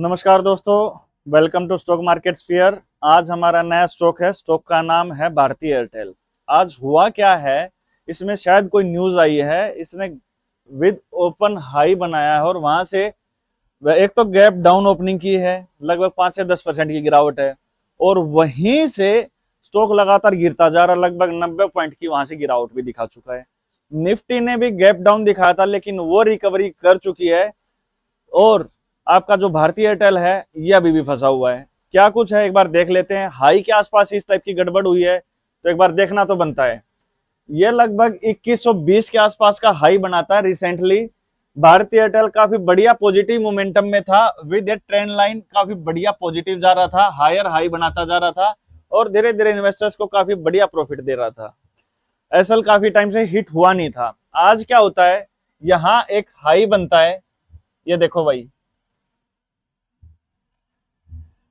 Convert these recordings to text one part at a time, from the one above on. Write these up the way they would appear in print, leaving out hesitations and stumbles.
नमस्कार दोस्तों, welcome to stock market sphere. आज हमारा नया स्टॉक है। स्टॉक का नाम है भारती एयरटेल। आज हुआ क्या है, इसमें शायद कोई न्यूज आई है। इसने विद ओपन हाई बनाया है और वहां से एक तो गैप डाउन ओपनिंग की है, लगभग 5 से 10% की गिरावट है और वहीं से स्टॉक लगातार गिरता जा रहा, लगभग 90 पॉइंट की वहां से गिरावट भी दिखा चुका है। निफ्टी ने भी गैप डाउन दिखाया था लेकिन वो रिकवरी कर चुकी है और आपका जो भारती एयरटेल है ये अभी भी फंसा हुआ है। क्या कुछ है एक बार देख लेते हैं। हाई के आसपास इस टाइप की गड़बड़ हुई है तो एक बार देखना तो बनता है। ये लगभग 2120 के आसपास का हाई बनाता है रिसेंटली। भारती एयरटेल काफी बढ़िया पॉजिटिव मोमेंटम में था, विद ए ट्रेंड लाइन काफी बढ़िया पॉजिटिव जा रहा था, हायर हाई बनाता जा रहा था और धीरे धीरे इन्वेस्टर्स को काफी बढ़िया प्रॉफिट दे रहा था। एसएल काफी टाइम से हिट हुआ नहीं था। आज क्या होता है, यहां एक हाई बनता है, ये देखो भाई,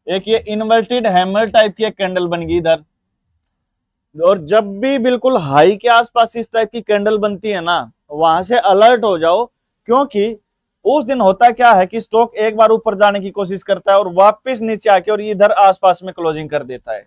एक ये इन्वर्टेड हैमर टाइप की एक कैंडल बन गई इधर। और जब भी बिल्कुल हाई के आसपास इस टाइप की कैंडल बनती है ना, वहां से अलर्ट हो जाओ, क्योंकि उस दिन होता क्या है कि स्टॉक एक बार ऊपर जाने की कोशिश करता है और वापस नीचे आके और इधर आसपास में क्लोजिंग कर देता है।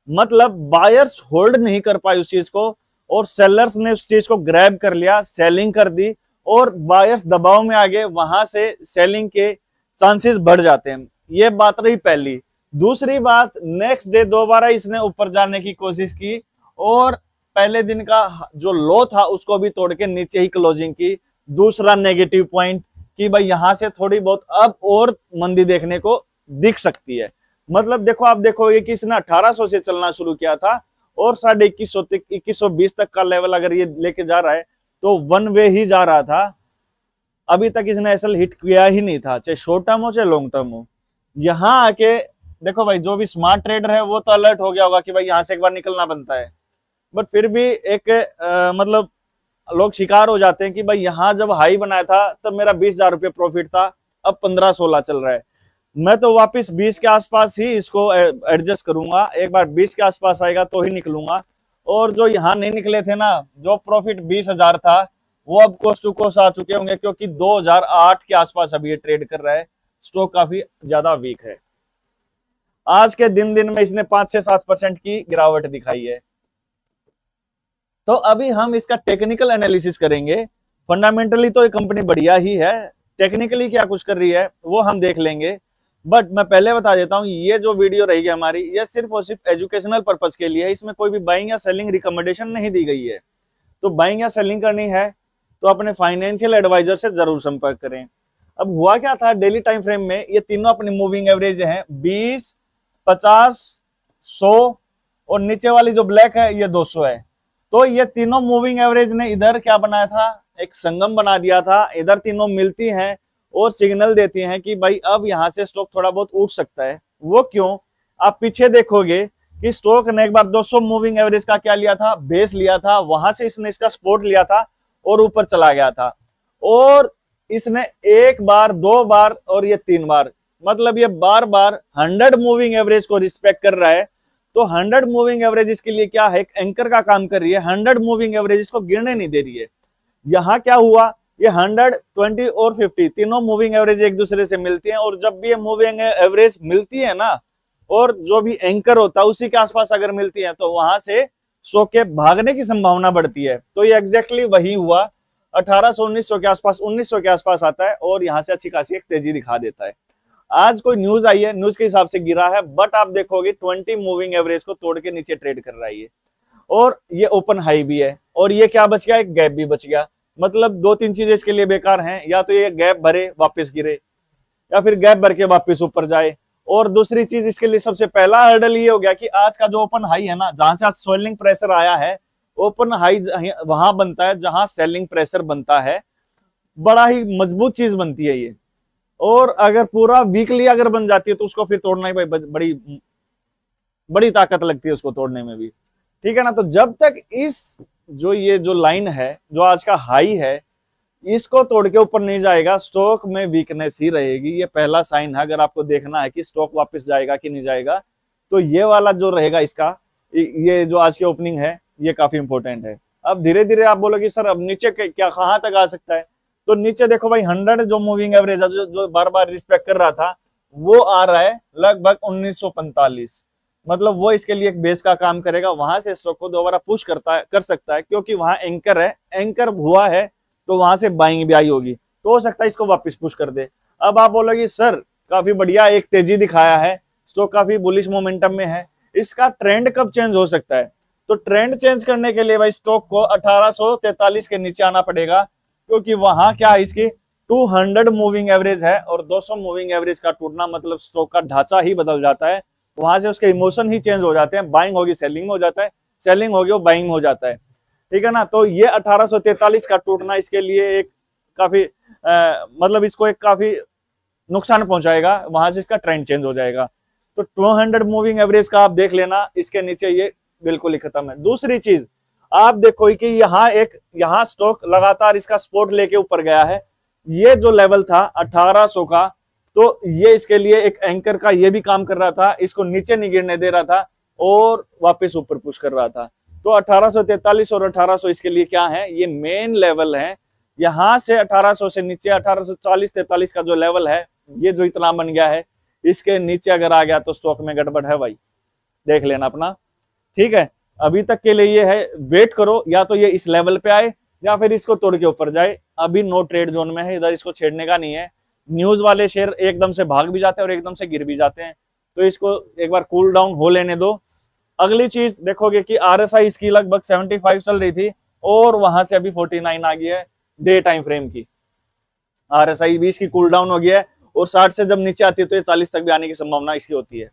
मतलब बायर्स होल्ड नहीं कर पाए उस चीज को और सेलर्स ने उस चीज को ग्रैब कर लिया, सेलिंग कर दी और बायर्स दबाव में आ गए, वहां से सेलिंग के चांसेस बढ़ जाते हैं। ये बात रही पहली। दूसरी बात, नेक्स्ट डे दोबारा इसने ऊपर जाने की कोशिश की और पहले दिन का जो लो था उसको भी तोड़ के नीचे ही क्लोजिंग की। दूसरा नेगेटिव पॉइंट कि भाई यहां से थोड़ी बहुत अब और मंदी देखने को दिख सकती है। मतलब देखो, आप देखोगे कि इसने 1800 से चलना शुरू किया था और 2120 तक का लेवल अगर ये लेके जा रहा है तो वन वे ही जा रहा था। अभी तक इसने एसएल हिट किया ही नहीं था, चाहे शॉर्ट टर्म हो चाहे लॉन्ग टर्म हो। यहां आके देखो भाई, जो भी स्मार्ट ट्रेडर है वो तो अलर्ट हो गया होगा कि भाई यहां से एक बार निकलना बनता है, बट फिर भी एक मतलब लोग शिकार हो जाते हैं कि भाई यहां जब हाई बनाया था तब मेरा 20,000 रुपये प्रॉफिट था, अब 15-16 चल रहा है। मैं तो वापस 20 के आसपास ही इसको एडजस्ट करूंगा, एक बार 20 के आसपास आएगा तो ही निकलूंगा। और जो यहाँ नहीं निकले थे ना, जो प्रॉफिट 20,000 था वो अब कोस्ट टू कोस्ट आ चुके होंगे, क्योंकि 2008 के आसपास अभी ये ट्रेड कर रहा है। स्टॉक काफी ज्यादा वीक है। आज के दिन में इसने 5 से 7% की गिरावट दिखाई है। तो अभी हम इसका टेक्निकल एनालिसिस करेंगे। फंडामेंटली तो ये कंपनी बढ़िया ही है, टेक्निकली क्या कुछ कर रही है वो हम देख लेंगे। बट मैं पहले बता देता हूं, ये जो वीडियो रहेगी हमारी, ये सिर्फ और सिर्फ एजुकेशनल पर्पज के लिए है। इसमें कोई भी बाइंग या सेलिंग रिकमेंडेशन नहीं दी गई है। तो बाइंग या सेलिंग करनी है तो अपने फाइनेंशियल एडवाइजर से जरूर संपर्क करें। अब हुआ क्या था, डेली टाइम फ्रेम में ये तीनों अपनी मूविंग एवरेज है 20, 50, 100 और नीचे वाली जो ब्लैक है ये 200 है। तो ये तीनों मूविंग एवरेज ने इधर क्या बनाया था, एक संगम बना दिया था। इधर तीनों मिलती हैं और सिग्नल देती हैं कि भाई अब यहां से स्टॉक थोड़ा बहुत उठ सकता है। वो क्यों, आप पीछे देखोगे कि स्टॉक ने एक बार 200 मूविंग एवरेज का क्या लिया था, बेस लिया था, वहां से इसने इसका सपोर्ट लिया था और ऊपर चला गया था। और इसने एक बार, दो बार और ये 3 बार, मतलब ये बार बार 100 मूविंग एवरेज को रिस्पेक्ट कर रहा है। तो 100 मूविंग एवरेज इसके लिए क्या है, एक एंकर का काम कर रही है। 100 मूविंग एवरेज इसको गिरने नहीं दे रही है। यहां क्या हुआ, ये 100, 20 और 50 तीनों मूविंग एवरेज एक दूसरे से मिलती हैं और जब भी ये मूविंग एवरेज मिलती है ना, और जो भी एंकर होता है उसी के आसपास अगर मिलती है तो वहां से स्टॉक के भागने की संभावना बढ़ती है। तो ये एग्जैक्टली वही हुआ। 1800, 1900 के आसपास, 1900 के आसपास आता है और यहां से अच्छी खासी एक तेजी दिखा देता है। आज कोई न्यूज आई है, न्यूज के हिसाब से गिरा है, बट आप देखोगे 20 मूविंग एवरेज को तोड़ के नीचे ट्रेड कर रहा है ये। और ये ओपन हाई भी है और ये क्या बच गया, एक गैप भी बच गया। मतलब 2-3 चीजें इसके लिए बेकार हैं, या तो ये गैप भरे वापस गिरे, या फिर गैप भर के वापस ऊपर जाए। और दूसरी चीज इसके लिए सबसे पहला हर्डल ये हो गया कि आज का जो ओपन हाई है ना, जहां से आज सेलिंग प्रेशर आया है, ओपन हाई वहां बनता है जहां सेलिंग प्रेशर बनता है। बड़ा ही मजबूत चीज बनती है ये। और अगर पूरा वीकली अगर बन जाती है तो उसको फिर तोड़ना ही बड़ी बड़ी ताकत लगती है उसको तोड़ने में भी, ठीक है ना। तो जब तक इस ये जो लाइन है, जो आज का हाई है, इसको तोड़ के ऊपर नहीं जाएगा, स्टॉक में वीकनेस ही रहेगी। ये पहला साइन है। अगर आपको देखना है कि स्टॉक वापस जाएगा कि नहीं जाएगा, तो ये वाला जो रहेगा इसका, ये जो आज की ओपनिंग है, ये काफी इंपॉर्टेंट है। अब धीरे धीरे आप बोलोगे सर अब नीचे क्या कहां तक आ सकता है, तो नीचे देखो भाई 100 जो मूविंग एवरेज है, जो बार बार रिस्पेक्ट कर रहा था, वो आ रहा है लगभग 1945। मतलब वो इसके लिए एक बेस का काम करेगा, वहां से स्टॉक को दोबारा पुश कर सकता है, क्योंकि वहां एंकर है, एंकर हुआ है तो वहां से बाइंग भी आई होगी, तो हो सकता है इसको वापस पुश कर दे। अब आप बोलोगे सर काफी बढ़िया एक तेजी दिखाया है, स्टॉक काफी बुलिश मोमेंटम में है, इसका ट्रेंड कब चेंज हो सकता है? तो ट्रेंड चेंज करने के लिए भाई स्टॉक को 1843 के नीचे आना पड़ेगा, क्योंकि वहां क्या है, इसकी 200 मूविंग एवरेज है, और 200 मूविंग एवरेज का टूटना मतलब स्टॉक का ढांचा ही बदल जाता है, वहां से उसके इमोशन ही चेंज हो जाते हैं, बाइंग होगी सेलिंग में हो जाता है, सेलिंग होगी वो बाइंग में हो जाता है, ठीक है ना। तो ये 1843 का टूटना इसके लिए एक काफी मतलब इसको एक काफी नुकसान पहुंचाएगा, वहां से इसका ट्रेंड चेंज हो जाएगा। तो 200 मूविंग एवरेज का आप देख लेना, इसके नीचे ये बिल्कुल ही खत्म है। दूसरी चीज आप देखो कि यहाँ स्टॉक लगातार इसका सपोर्ट लेके ऊपर गया है, ये जो लेवल था 1800 का, तो ये इसके लिए एक एंकर का ये भी काम कर रहा था, इसको नीचे नहीं गिरने दे रहा था और वापस ऊपर पुश कर रहा था। तो 1843 और 1800 इसके लिए क्या है, ये मेन लेवल है। यहां से 1800 से नीचे 1840-43 का जो लेवल है, ये जो इतना बन गया है, इसके नीचे अगर आ गया तो स्टॉक में गड़बड़ है भाई, देख लेना अपना, ठीक है। अभी तक के लिए ये है, वेट करो, या तो ये इस लेवल पे आए या फिर इसको तोड़ के ऊपर जाए। अभी नो ट्रेड जोन में है, इधर इसको छेड़ने का नहीं है। न्यूज वाले शेयर एकदम से भाग भी जाते हैं और एकदम से गिर भी जाते हैं, तो इसको एक बार कूल डाउन हो लेने दो। अगली चीज देखोगे कि आरएसआई इसकी लगभग 75 चल रही थी और वहां से अभी 49 आ गई है डे टाइम फ्रेम की। आरएसआई 20 की कूल डाउन हो गया है, और 60 से जब नीचे आती है तो ये 40 तक भी आने की संभावना इसकी होती है।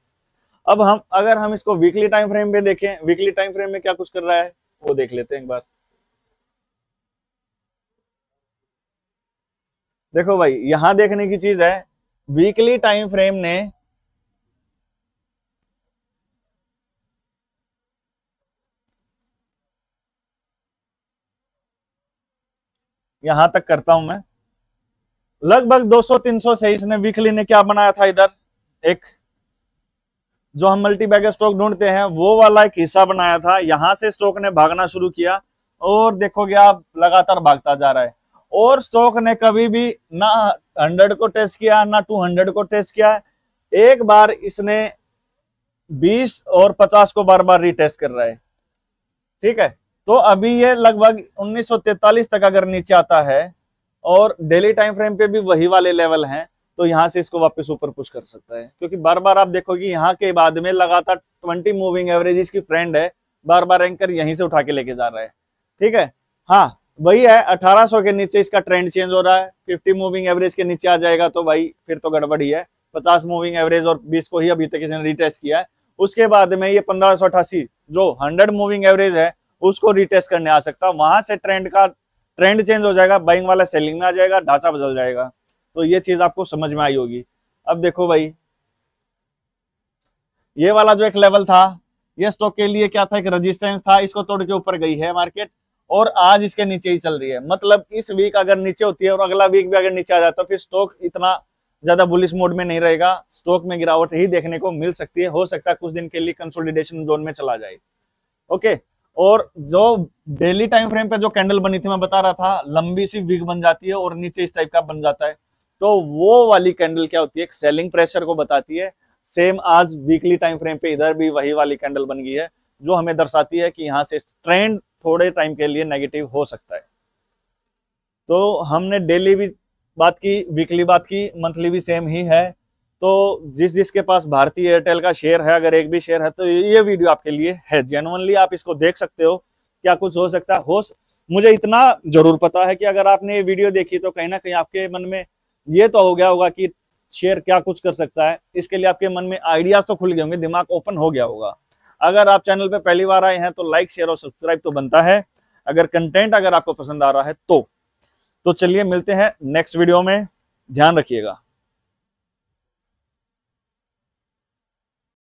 अब अगर हम इसको वीकली टाइम फ्रेम पे देखें, वीकली टाइम फ्रेम में क्या कुछ कर रहा है वो देख लेते हैं एक बार। देखो भाई यहां देखने की चीज है, वीकली टाइम फ्रेम ने यहां तक करता हूं मैं, लगभग 200-300 से इसने वीकली ने क्या बनाया था, इधर एक जो हम मल्टी बैगर स्टॉक ढूंढते हैं वो वाला एक हिस्सा बनाया था, यहां से स्टॉक ने भागना शुरू किया और देखोगे आप लगातार भागता जा रहा है, और स्टॉक ने कभी भी ना 100 को टेस्ट किया ना 200 को टेस्ट किया। एक बार इसने 20 और 50 को बार बार रीटेस्ट कर रहा है, ठीक है। तो अभी ये लगभग 1943 तक अगर नीचे आता है और डेली टाइम फ्रेम पे भी वही वाले लेवल हैं, तो यहां से इसको वापस ऊपर पुश कर सकता है, क्योंकि बार बार आप देखोगे यहाँ के बाद में लगातार 20 मूविंग एवरेज इसकी फ्रेंड है, बार बार एंकर यहीं से उठा के लेके जा रहा है, ठीक है। हाँ वही है, 1800 के नीचे इसका ट्रेंड चेंज हो रहा है, 50 मूविंग एवरेज के नीचे आ जाएगा तो भाई फिर तो गड़बड़ी है। 50 मूविंग एवरेज और 20 को ही अभी तक इसने रिटेस्ट किया है, उसके बाद में ये 1588 जो 100 मूविंग एवरेज है उसको रिटेस्ट करने आ सकता, वहां से ट्रेंड चेंज हो जाएगा, बाइंग वाला सेलिंग में आ जाएगा, ढांचा बदल जाएगा। तो ये चीज आपको समझ में आई होगी। अब देखो भाई ये वाला जो एक लेवल था, ये स्टॉक के लिए क्या था, एक रेजिस्टेंस था, इसको तोड़ के ऊपर गई है मार्केट और आज इसके नीचे ही चल रही है। मतलब इस वीक अगर नीचे होती है और अगला वीक भी अगर नीचे आ जाता है, फिर स्टॉक इतना ज्यादा बुलिश मोड में नहीं रहेगा, स्टॉक में गिरावट ही देखने को मिल सकती है, हो सकता है कुछ दिन के लिए कंसोलिडेशन जोन में चला जाए, ओके। और जो डेली टाइम फ्रेम पे जो कैंडल बनी थी मैं बता रहा था, लंबी सी विग बन जाती है और नीचे इस टाइप का बन जाता है, तो वो वाली कैंडल क्या होती है, एक सेलिंग प्रेशर को बताती है। सेम आज वीकली टाइम फ्रेम पे इधर भी वही वाली कैंडल बन गई है, जो हमें दर्शाती है कि यहाँ से ट्रेंड थोड़े टाइम के लिए नेगेटिव हो सकता है। तो हमने डेली भी बात की, वीकली बात की, मंथली भी सेम ही है। तो जिसके पास भारतीय एयरटेल का शेयर है, अगर एक भी शेयर है, तो ये वीडियो आपके लिए है, जेन्युइनली आप इसको देख सकते हो, क्या कुछ हो सकता है। मुझे इतना जरूर पता है कि अगर आपने ये वीडियो देखी तो कहीं ना कहीं आपके मन में ये तो हो गया होगा कि शेयर क्या कुछ कर सकता है, इसके लिए आपके मन में आइडियाज तो खुल गए होंगे, दिमाग ओपन हो गया होगा। अगर आप चैनल पे पहली बार आए हैं तो लाइक शेयर और सब्सक्राइब तो बनता है, अगर कंटेंट अगर आपको पसंद आ रहा है तो चलिए मिलते हैं नेक्स्ट वीडियो में, ध्यान रखिएगा।